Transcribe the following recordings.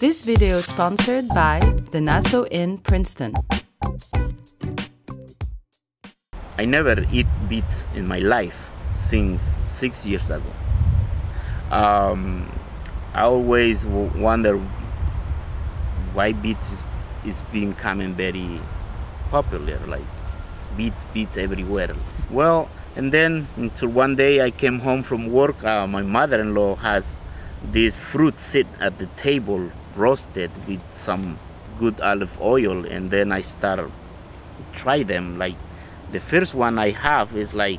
This video is sponsored by the Nassau Inn, Princeton. I never eat beets in my life since 6 years ago. I always wonder why beets is becoming very popular, like beets everywhere. Well, and then until one day I came home from work, my mother-in-law has this fruit sit at the table, roasted with some good olive oil, and then I started try them. Like the first one I have is like,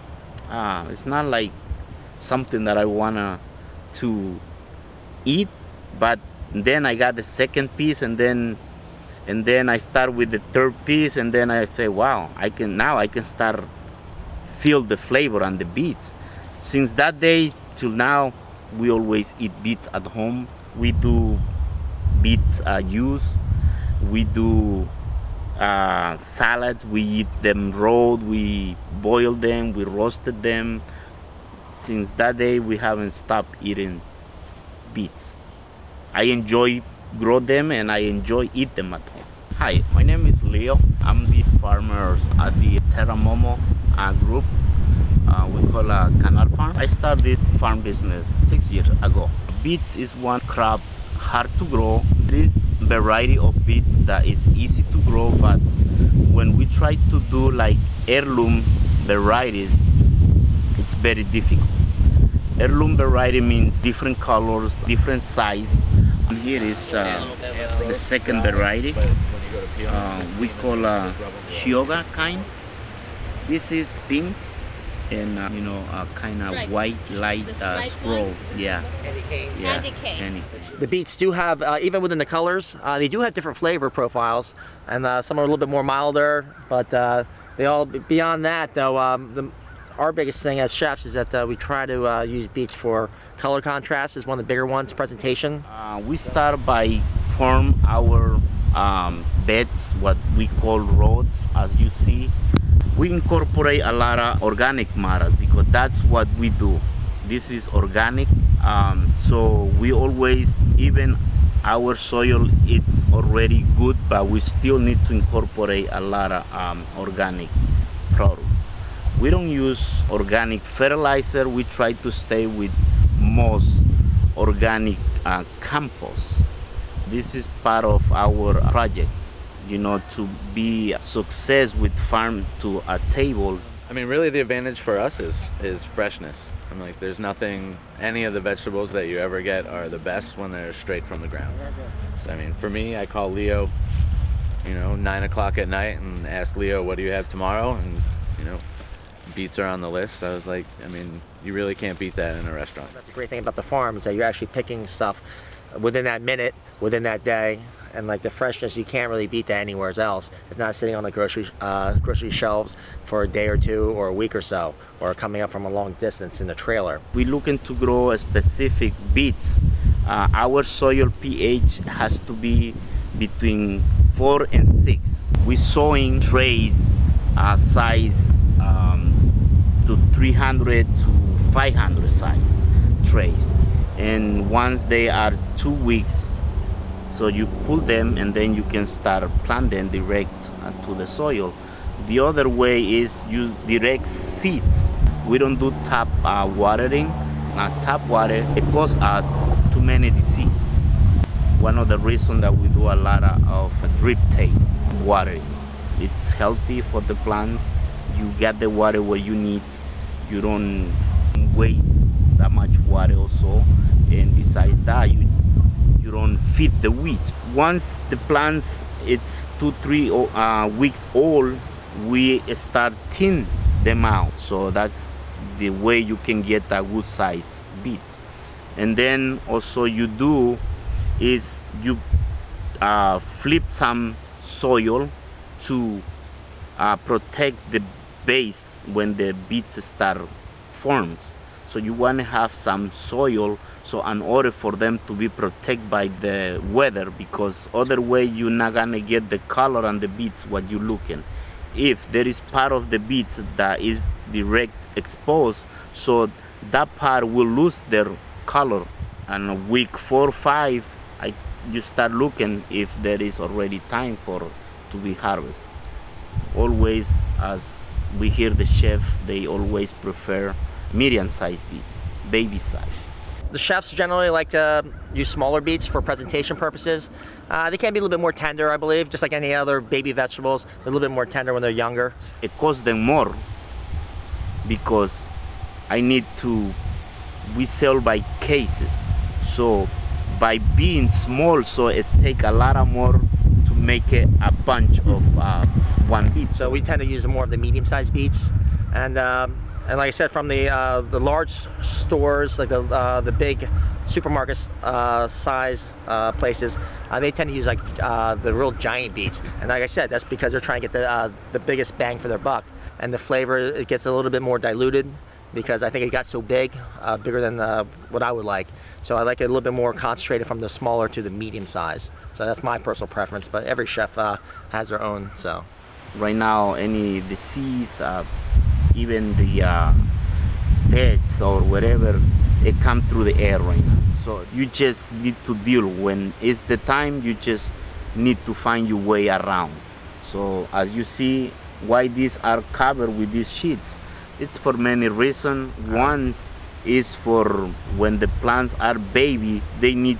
it's not like something that I wanna to eat, but then I got the second piece, and then I start with the third piece, and then I say, wow, I can start feel the flavor and the beets. Since that day till now, we always eat beets at home. We do beets juice, we do salad, we eat them raw, we boil them, we roasted them. Since that day, we haven't stopped eating beets. I enjoy grow them and I enjoy eat them at home. Hi, my name is Leo. I'm the farmer at the Terra Momo group. We call a canal farm. I started farm business 6 years ago. Beets is one crop hard to grow. There is variety of beets that is easy to grow, but when we try to do like heirloom varieties, it's very difficult. Heirloom variety means different colors, different size. And here is the second variety. We call Shioga kind. This is pink and kind of white light scroll. Yeah. Candy cane. The beets do have, even within the colors, they do have different flavor profiles, and some are a little bit more milder, but they all, beyond that though, our biggest thing as chefs is that we try to use beets for color contrast is one of the bigger ones, presentation. We start by form our beds, what we call roads, as you see. We incorporate a lot of organic matter because that's what we do. This is organic, so we always, even our soil, it's already good, but we still need to incorporate a lot of organic products. We don't use organic fertilizer. We try to stay with most organic compost. This is part of our project, to be a success with farm to a table. I mean, really the advantage for us is freshness. I'm like, there's nothing, any of the vegetables that you ever get are the best when they're straight from the ground. So I mean, for me, I call Leo, 9 o'clock at night and ask Leo, what do you have tomorrow? And beets are on the list. I was like, I mean, you really can't beat that in a restaurant. That's the great thing about the farm is that you're actually picking stuff within that minute, within that day, and like the freshness, you can't really beat that anywhere else. It's not sitting on the grocery shelves for a day or two or a week or so, or coming up from a long distance in the trailer. We're looking to grow a specific beets. Our soil pH has to be between 4 and 6. We're sowing trays size to 300 to 500 size trays, and once they are 2 weeks, so you pull them and then you can start planting direct to the soil. The other way is use direct seeds. We don't do tap watering. Tap water, it causes us too many diseases. One of the reasons that we do a lot of drip tape watering. It's healthy for the plants. You get the water where you need. You don't waste that much water also. And besides that, you don't feed the weeds. Once the plants, it's 2-3 weeks old, we start thin them out. So that's the way you can get a good size beets. And then also you do is you flip some soil to protect the base when the beets start forms. So you want to have some soil, so in order for them to be protected by the weather, because other way you're not gonna get the color on the beets what you're looking. If there is part of the beets that is direct exposed, so that part will lose their color. And week 4 or 5, you start looking if there is already time for to be harvested. Always, as we hear the chef, they always prefer medium-sized beets, baby size. The chefs generally like to use smaller beets for presentation purposes. They can be a little bit more tender, I believe, just like any other baby vegetables. They're a little bit more tender when they're younger. It costs them more because we sell by cases. So by being small, so it take a lot more to make it a bunch of one beet. So we tend to use more of the medium-sized beets, and like I said, from the large stores, like the big supermarket size places, they tend to use like the real giant beets. And like I said, that's because they're trying to get the biggest bang for their buck. And the flavor, it gets a little bit more diluted because I think it got so big, bigger than what I would like. So I like it a little bit more concentrated from the smaller to the medium size. So that's my personal preference, but every chef has their own. So right now, any disease, even the pets or whatever, it comes through the air right now. So you just need to deal. When it's the time, you just need to find your way around. So as you see, why these are covered with these sheets, it's for many reasons. One is for when the plants are baby, they need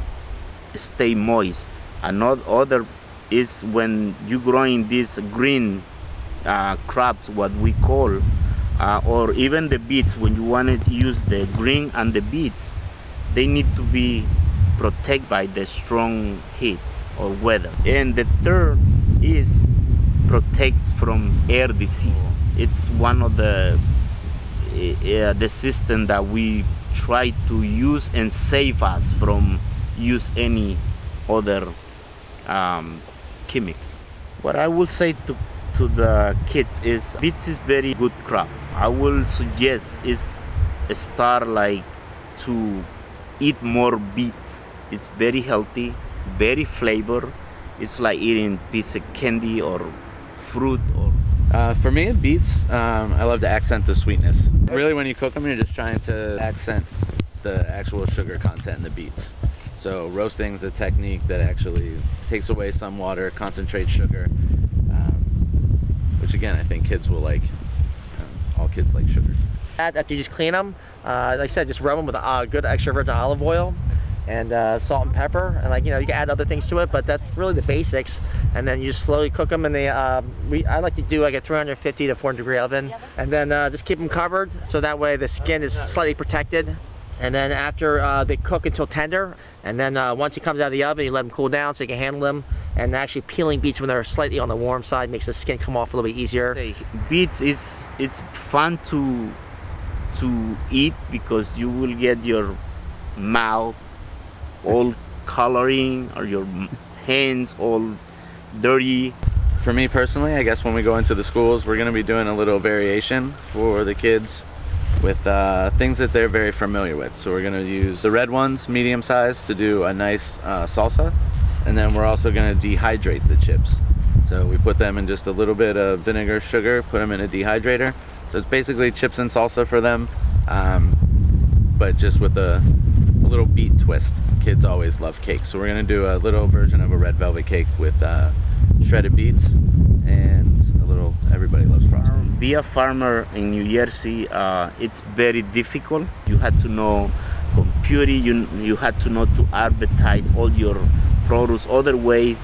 to stay moist. Another is when you growing these green crops, what we call, or even the beets, when you want to use the green and the beets, they need to be protected by the strong heat or weather. And the third is protects from air disease. It's one of the system that we try to use and save us from use any other chemics. What I will say to the kids is beets is very good crop. I will suggest is start like to eat more beets. It's very healthy, very flavor. It's like eating piece of candy or fruit. Or for me, beets, I love to accent the sweetness. Really, when you cook them, you're just trying to accent the actual sugar content in the beets. So roasting is a technique that actually takes away some water, concentrates sugar, which again, I think kids will like. All kids like sugar. After you just clean them, like I said, just rub them with good extra virgin olive oil and salt and pepper, and like, you know, you can add other things to it, but that's really the basics. And then you just slowly cook them in the I like to do like a 350 to 400 degree oven, and then just keep them covered so that way the skin is slightly protected. And then after they cook until tender, and then once it comes out of the oven, you let them cool down so you can handle them. And actually peeling beets when they're slightly on the warm side makes the skin come off a little bit easier. Beets it's fun to eat because you will get your mouth all coloring or your hands all dirty. For me personally, I guess when we go into the schools, we're going to be doing a little variation for the kids with things that they're very familiar with. So we're going to use the red ones, medium size, to do a nice salsa. And then we're also going to dehydrate the chips. So we put them in just a little bit of vinegar, sugar, put them in a dehydrator. So it's basically chips and salsa for them, but just with a little beet twist. Kids always love cake. So we're going to do a little version of a red velvet cake with shredded beets and a little, everybody loves frosting. Be a farmer in New Jersey, it's very difficult. You had to know computer, you had to know to advertise all your produce. Other way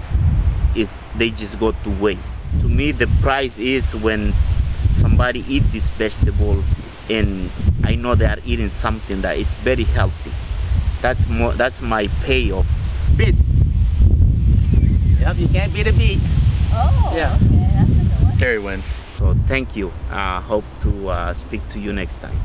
is they just go to waste. To me, the price is when somebody eat this vegetable and I know they are eating something that it's very healthy. That's my payoff. Beets. Yep, you can't beat a beet. Oh, Yeah. okay, that's a good one. Terry wins. So thank you. Hope to speak to you next time.